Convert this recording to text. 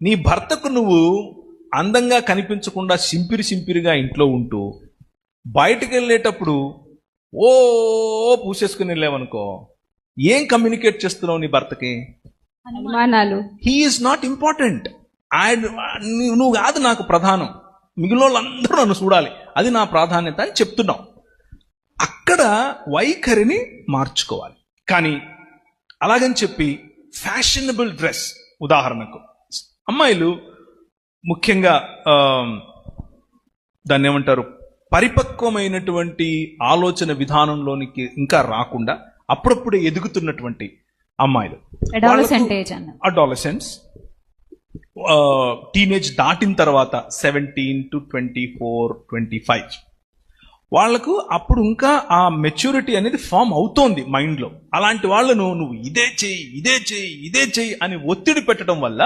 నీ భర్తకు నువ్వు అందంగా కనిపించకుండా సింపిరిగా ఇంట్లో ఉంటూ బయటకు వెళ్ళేటప్పుడు ఓ పూసేసుకుని వెళ్ళావనుకో, ఏం కమ్యూనికేట్ చేస్తున్నావు నీ భర్తకి? అనుమానాలు. He is not important. నువ్వు కాదు నాకు ప్రధానం, మిగిలిన వాళ్ళందరూ నన్ను చూడాలి, అది నా ప్రాధాన్యత అని చెప్తున్నావు. అక్కడ వైఖరిని మార్చుకోవాలి. కానీ అలాగని చెప్పి ఫ్యాషనబుల్ డ్రెస్, ఉదాహరణకు అమ్మాయిలు ముఖ్యంగా దాన్ని ఏమంటారు, పరిపక్వమైనటువంటి ఆలోచన విధానంలోనికి ఇంకా రాకుండా అప్పుడప్పుడే ఎదుగుతున్నటువంటి అమ్మాయిలు, అడాలసెంట్స్, టీనేజ్ దాటిన తర్వాత 17 to 24, 25 వాళ్లకు అప్పుడు ఇంకా ఆ మెచ్యూరిటీ అనేది ఫామ్ అవుతోంది మైండ్లో. అలాంటి వాళ్ళను నువ్వు ఇదే చెయ్యి అని ఒత్తిడి పెట్టడం వల్ల